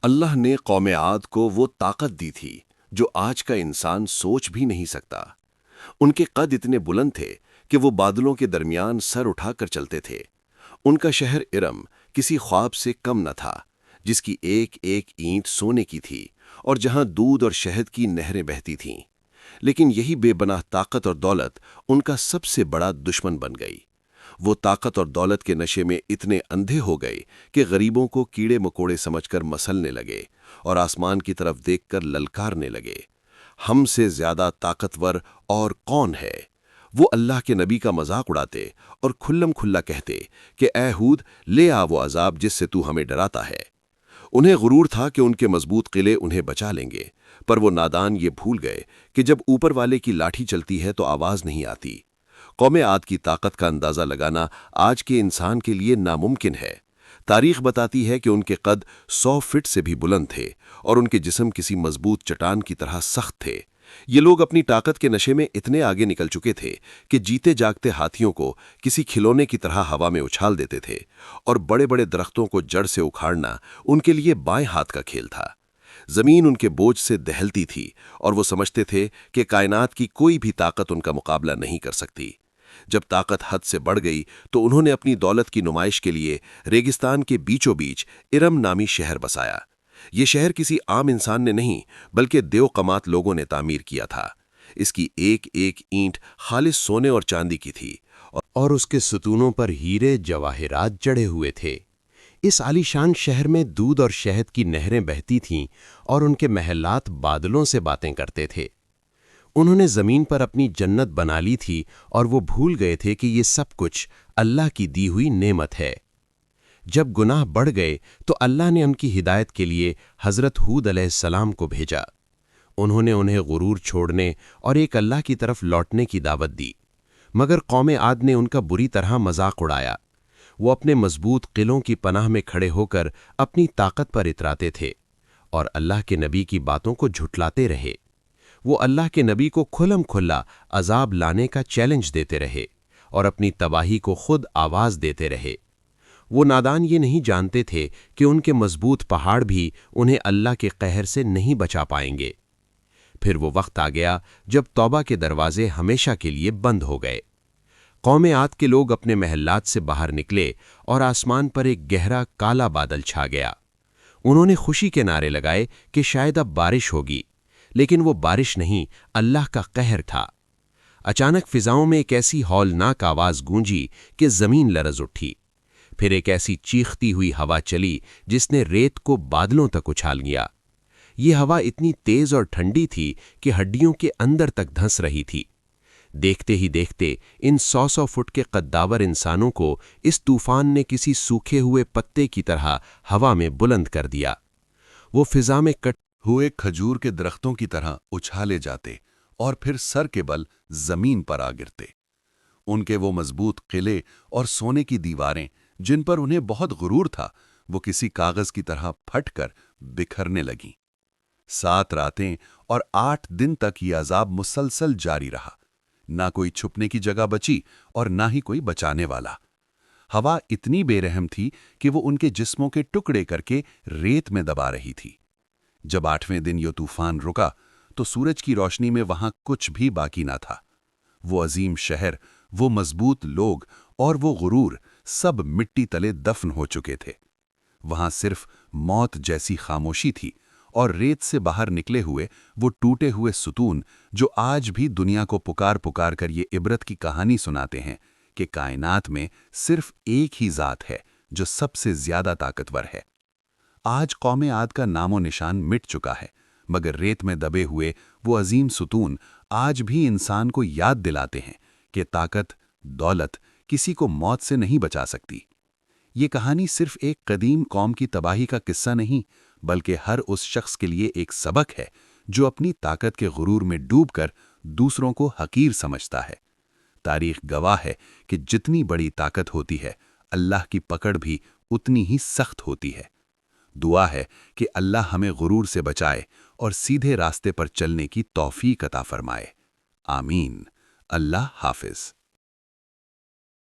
اللہ نے قوم عاد کو وہ طاقت دی تھی جو آج کا انسان سوچ بھی نہیں سکتا۔ ان کے قد اتنے بلند تھے کہ وہ بادلوں کے درمیان سر اٹھا کر چلتے تھے۔ ان کا شہر ارم کسی خواب سے کم نہ تھا، جس کی ایک ایک اینٹ سونے کی تھی اور جہاں دودھ اور شہد کی نہریں بہتی تھیں۔ لیکن یہی بے پناہ طاقت اور دولت ان کا سب سے بڑا دشمن بن گئی۔ وہ طاقت اور دولت کے نشے میں اتنے اندھے ہو گئے کہ غریبوں کو کیڑے مکوڑے سمجھ کر مسلنے لگے اور آسمان کی طرف دیکھ کر للکارنے لگے، ہم سے زیادہ طاقتور اور کون ہے؟ وہ اللہ کے نبی کا مذاق اڑاتے اور کھلم کھلا کہتے کہ اے ہود، لے آ وہ عذاب جس سے تو ہمیں ڈراتا ہے۔ انہیں غرور تھا کہ ان کے مضبوط قلعے انہیں بچا لیں گے، پر وہ نادان یہ بھول گئے کہ جب اوپر والے کی لاٹھی چلتی ہے تو آواز نہیں آتی۔ قوم عاد کی طاقت کا اندازہ لگانا آج کے انسان کے لیے ناممکن ہے۔ تاریخ بتاتی ہے کہ ان کے قد 100 فٹ سے بھی بلند تھے اور ان کے جسم کسی مضبوط چٹان کی طرح سخت تھے۔ یہ لوگ اپنی طاقت کے نشے میں اتنے آگے نکل چکے تھے کہ جیتے جاگتے ہاتھیوں کو کسی کھلونے کی طرح ہوا میں اچھال دیتے تھے، اور بڑے بڑے درختوں کو جڑ سے اکھاڑنا ان کے لیے بائیں ہاتھ کا کھیل تھا۔ زمین ان کے بوجھ سے دہلتی تھی اور وہ سمجھتے تھے کہ کائنات کی کوئی بھی طاقت ان کا مقابلہ نہیں کر سکتی۔ جب طاقت حد سے بڑھ گئی تو انہوں نے اپنی دولت کی نمائش کے لیے ریگستان کے بیچوں بیچ ارم نامی شہر بسایا۔ یہ شہر کسی عام انسان نے نہیں بلکہ دیو قمات لوگوں نے تعمیر کیا تھا۔ اس کی ایک ایک اینٹ خالص سونے اور چاندی کی تھی اور اس کے ستونوں پر ہیرے جواہرات جڑے ہوئے تھے۔ اس عالیشان شہر میں دودھ اور شہد کی نہریں بہتی تھیں اور ان کے محلات بادلوں سے باتیں کرتے تھے۔ انہوں نے زمین پر اپنی جنت بنا لی تھی اور وہ بھول گئے تھے کہ یہ سب کچھ اللہ کی دی ہوئی نعمت ہے۔ جب گناہ بڑھ گئے تو اللہ نے ان کی ہدایت کے لیے حضرت ہود علیہ السلام کو بھیجا۔ انہوں نے انہیں غرور چھوڑنے اور ایک اللہ کی طرف لوٹنے کی دعوت دی، مگر قوم عاد نے ان کا بری طرح مذاق اڑایا۔ وہ اپنے مضبوط قلعوں کی پناہ میں کھڑے ہو کر اپنی طاقت پر اتراتے تھے اور اللہ کے نبی کی باتوں کو جھٹلاتے رہے۔ وہ اللہ کے نبی کو کھلم کھلا عذاب لانے کا چیلنج دیتے رہے اور اپنی تباہی کو خود آواز دیتے رہے۔ وہ نادان یہ نہیں جانتے تھے کہ ان کے مضبوط پہاڑ بھی انہیں اللہ کے قہر سے نہیں بچا پائیں گے۔ پھر وہ وقت آ گیا جب توبہ کے دروازے ہمیشہ کے لیے بند ہو گئے۔ قوم عاد کے لوگ اپنے محلات سے باہر نکلے اور آسمان پر ایک گہرا کالا بادل چھا گیا۔ انہوں نے خوشی کے نعرے لگائے کہ شاید اب بارش ہوگی، لیکن وہ بارش نہیں، اللہ کا قہر تھا۔ اچانک فضاؤں میں ایک ایسی ہولناک آواز گونجی کہ زمین لرز اٹھی۔ پھر ایک ایسی چیختی ہوئی ہوا چلی جس نے ریت کو بادلوں تک اچھال گیا۔ یہ ہوا اتنی تیز اور ٹھنڈی تھی کہ ہڈیوں کے اندر تک دھنس رہی تھی۔ دیکھتے ہی دیکھتے ان 100 فٹ کے قداور انسانوں کو اس طوفان نے کسی سوکھے ہوئے پتے کی طرح ہوا میں بلند کر دیا۔ وہ فضا میں کٹ ہوئے کھجور کے درختوں کی طرح اچھالے جاتے اور پھر سر کے بل زمین پر آ گرتے۔ ان کے وہ مضبوط قلعے اور سونے کی دیواریں جن پر انہیں بہت غرور تھا، وہ کسی کاغذ کی طرح پھٹ کر بکھرنے لگیں۔ 7 راتیں اور 8 دن تک یہ عذاب مسلسل جاری رہا۔ نہ کوئی چھپنے کی جگہ بچی اور نہ ہی کوئی بچانے والا۔ ہوا اتنی بے رحم تھی کہ وہ ان کے جسموں کے ٹکڑے کر کے ریت میں دبا رہی تھی۔ جب 8ویں دن یہ طوفان رکا تو سورج کی روشنی میں وہاں کچھ بھی باقی نہ تھا۔ وہ عظیم شہر، وہ مضبوط لوگ اور وہ غرور سب مٹی تلے دفن ہو چکے تھے۔ وہاں صرف موت جیسی خاموشی تھی اور ریت سے باہر نکلے ہوئے وہ ٹوٹے ہوئے ستون جو آج بھی دنیا کو پکار پکار کر یہ عبرت کی کہانی سناتے ہیں کہ کائنات میں صرف ایک ہی ذات ہے جو سب سے زیادہ طاقتور ہے۔ آج قوم عاد کا نام و نشان مٹ چکا ہے، مگر ریت میں دبے ہوئے وہ عظیم ستون آج بھی انسان کو یاد دلاتے ہیں کہ طاقت، دولت کسی کو موت سے نہیں بچا سکتی۔ یہ کہانی صرف ایک قدیم قوم کی تباہی کا قصہ نہیں، بلکہ ہر اس شخص کے لیے ایک سبق ہے جو اپنی طاقت کے غرور میں ڈوب کر دوسروں کو حقیر سمجھتا ہے۔ تاریخ گواہ ہے کہ جتنی بڑی طاقت ہوتی ہے، اللہ کی پکڑ بھی اتنی ہی سخت ہوتی ہے۔ دعا ہے کہ اللہ ہمیں غرور سے بچائے اور سیدھے راستے پر چلنے کی توفیق عطا فرمائے۔ آمین۔ اللہ حافظ۔